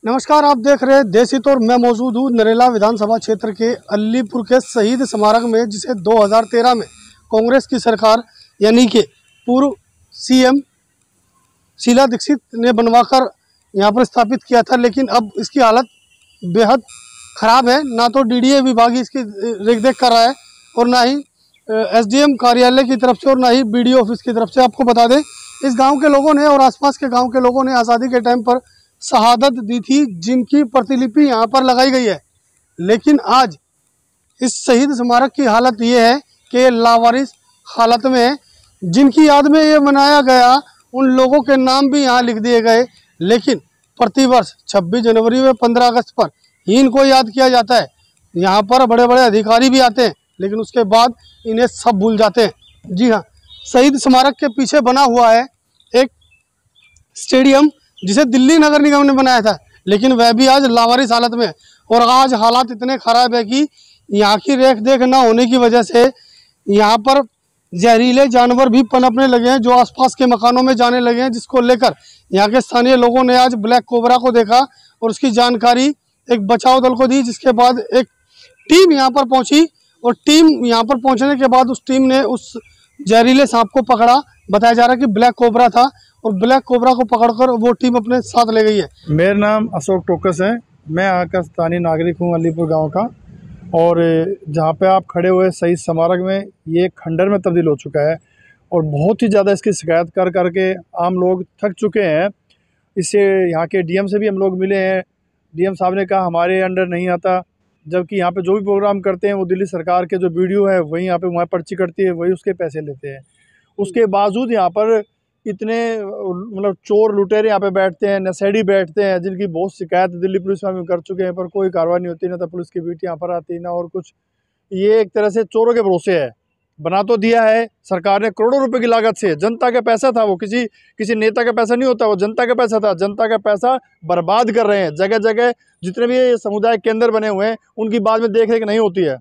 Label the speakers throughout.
Speaker 1: नमस्कार, आप देख रहे हैं देश हित और मैं मौजूद हूँ नरेला विधानसभा क्षेत्र के अलीपुर के शहीद स्मारक में, जिसे 2013 में कांग्रेस की सरकार यानी कि पूर्व सीएम शीला दीक्षित ने बनवाकर यहाँ पर स्थापित किया था। लेकिन अब इसकी हालत बेहद ख़राब है। ना तो डीडीए विभाग इसकी देखरेख कर रहा है और ना ही एसडीएम कार्यालय की तरफ से और ना ही बीडीओ ऑफिस की तरफ से। आपको बता दें, इस गांव के लोगों ने और आसपास के गांव के लोगों ने आज़ादी के टाइम पर शहादत दी थी, जिनकी प्रतिलिपि यहाँ पर लगाई गई है। लेकिन आज इस शहीद स्मारक की हालत ये है कि लावारिस हालत में है। जिनकी याद में ये मनाया गया, उन लोगों के नाम भी यहाँ लिख दिए गए। लेकिन प्रतिवर्ष 26 जनवरी व 15 अगस्त पर ही इनको याद किया जाता है। यहाँ पर बड़े बड़े अधिकारी भी आते हैं, लेकिन उसके बाद इन्हें सब भूल जाते हैं। जी हाँ, शहीद स्मारक के पीछे बना हुआ है एक स्टेडियम, जिसे दिल्ली नगर निगम ने बनाया था, लेकिन वह भी आज लावारिस हालत में है। और आज हालात इतने ख़राब है कि यहाँ की रेख देख ना होने की वजह से यहाँ पर जहरीले जानवर भी पनपने लगे हैं, जो आसपास के मकानों में जाने लगे हैं, जिसको लेकर यहाँ के स्थानीय लोगों ने आज ब्लैक कोबरा को देखा और उसकी जानकारी एक बचाव दल को दी। जिसके बाद एक टीम यहाँ पर पहुँची और टीम यहाँ पर पहुँचने के बाद उस टीम ने उस जहरीले सांप को पकड़ा। बताया जा रहा है कि ब्लैक कोबरा था और ब्लैक कोबरा को पकड़कर वो टीम अपने साथ ले गई है।
Speaker 2: मेरा नाम अशोक टोकस है, मैं यहाँ का स्थानीय नागरिक हूँ, अलीपुर गांव का। और जहाँ पे आप खड़े हुए शहीद स्मारक में, ये खंडर में तब्दील हो चुका है और बहुत ही ज़्यादा इसकी शिकायत कर करके आम लोग थक चुके हैं। इससे यहाँ के डीएम से भी हम लोग मिले हैं। डीएम साहब ने कहा हमारे अंडर नहीं आता, जबकि यहाँ पे जो भी प्रोग्राम करते हैं वो दिल्ली सरकार के जो वीडियो है वही यहाँ पे वहाँ पर्ची कटती है, वही उसके पैसे लेते हैं। उसके बावजूद यहाँ पर इतने मतलब चोर लुटेरे यहाँ पे बैठते हैं, नशेड़ी बैठते हैं, जिनकी बहुत शिकायत दिल्ली पुलिस में हम कर चुके हैं, पर कोई कार्रवाई नहीं होती। ना तो पुलिस की बीट यहाँ पर आती, ना और कुछ। ये एक तरह से चोरों के भरोसे है। बना तो दिया है सरकार ने करोड़ों रुपए की लागत से, जनता का पैसा था वो, किसी नेता का पैसा नहीं होता, वो जनता का पैसा था। जनता का पैसा बर्बाद कर रहे हैं। जगह जगह जितने भी समुदाय केंद्र बने हुए हैं, उनकी बाद में देख रेख नहीं होती है,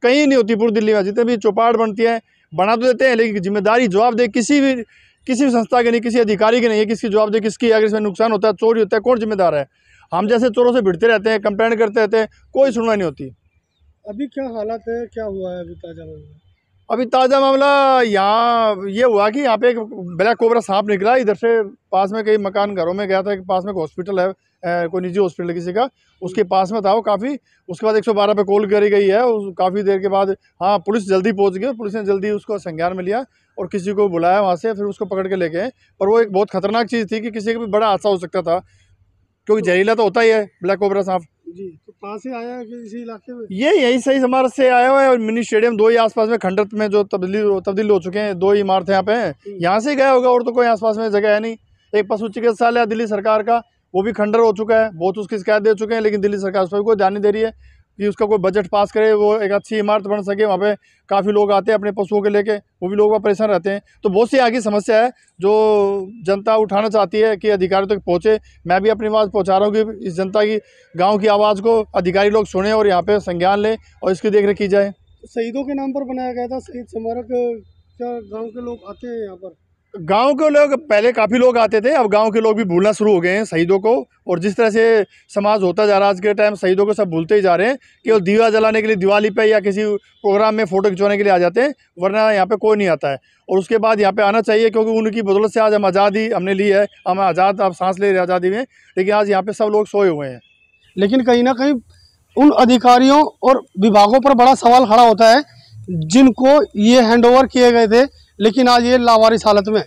Speaker 2: कहीं नहीं होती। पूरी दिल्ली में जितने भी चौपाट बनती है, बना तो देते हैं, लेकिन जिम्मेदारी जवाबदेही किसी भी संस्था के नहीं, किसी अधिकारी के नहीं है। किसकी जवाबदेही किसकी? अगर इसमें नुकसान होता है, चोरी होता है, कौन जिम्मेदार है? हम जैसे चोरों से भिड़ते रहते हैं, कंप्लेंट करते रहते हैं, कोई सुनवाई नहीं होती।
Speaker 1: अभी क्या हालत है, क्या हुआ है अभी ताज़ा मामला?
Speaker 2: अभी ताज़ा मामला यहाँ ये हुआ कि यहाँ पे एक ब्लैक कोबरा सांप निकला। इधर से पास में कई मकान घरों में गया था, पास में एक हॉस्पिटल है, कोई निजी हॉस्पिटल किसी का, उसके पास में था वो काफ़ी। उसके बाद 112 पे कॉल करी गई है। काफ़ी देर के बाद हाँ पुलिस जल्दी पहुँच गई, पुलिस ने जल्दी उसको संज्ञान में लिया और किसी को बुलाया वहाँ से, फिर उसको पकड़ के ले गए। पर वो एक बहुत खतरनाक चीज़ थी कि किसी का भी बड़ा हादसा हो सकता था, क्योंकि जहरीला तो होता ही है ब्लैक कोबरा सांप।
Speaker 1: जी, तो कहाँ से आया है, इसी इलाके में?
Speaker 2: ये यही सही हमारे से आया हुआ है। और मिनी स्टेडियम दो ही आसपास में खंडर में जो तब्दील हो चुके हैं, 2 ही इमारतें यहाँ पे हैं, यहाँ से गया होगा, और तो कोई आसपास में जगह है नहीं। एक पशु चिकित्सालय दिल्ली सरकार का, वो भी खंडर हो चुका है, बहुत उसकी शिकायत दे चुके हैं, लेकिन दिल्ली सरकार उस पर कोई ध्यान नहीं दे रही है कि उसका कोई बजट पास करे, वो एक अच्छी इमारत बन सके। वहाँ पे काफ़ी लोग आते हैं अपने पशुओं के लेके, वो भी लोग वहाँ परेशान रहते हैं। तो बहुत सी आगे समस्या है जो जनता उठाना चाहती है कि अधिकारियों तक पहुँचे। मैं भी अपनी आवाज़ पहुँचा रहा हूँ कि इस जनता की, गाँव की आवाज़ को अधिकारी लोग सुने और यहाँ पे संज्ञान लें और इसकी देखरेख की जाए।
Speaker 1: शहीदों के नाम पर बनाया गया था शहीद स्मारक, क्या गाँव के लोग आते हैं यहाँ पर?
Speaker 2: गांव के लोग पहले काफ़ी लोग आते थे, अब गांव के लोग भी भूलना शुरू हो गए हैं शहीदों को। और जिस तरह से समाज होता जा रहा है आज के टाइम, शहीदों को सब भूलते ही जा रहे हैं। केवल दिवा जलाने के लिए दिवाली पे या किसी प्रोग्राम में फ़ोटो खिंचवाने के लिए आ जाते हैं, वरना यहाँ पे कोई नहीं आता है। और उसके बाद यहाँ पे आना चाहिए, क्योंकि उनकी बदौलत से आज हम आज़ादी हमने ली है, हम आज़ाद, अब सांस ले रहे हैं आज़ादी में। लेकिन आज यहाँ पर सब लोग सोए हुए हैं।
Speaker 1: लेकिन कहीं ना कहीं उन अधिकारियों और विभागों पर बड़ा सवाल खड़ा होता है जिनको ये हैंडओवर किए गए थे, लेकिन आज ये लावारिस हालत में।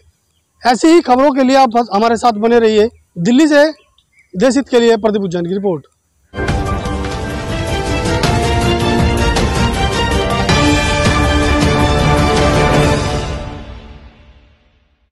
Speaker 1: ऐसी ही खबरों के लिए आप हमारे साथ बने रहिए। दिल्ली से देश हित के लिए प्रदीप उज्जैन की रिपोर्ट।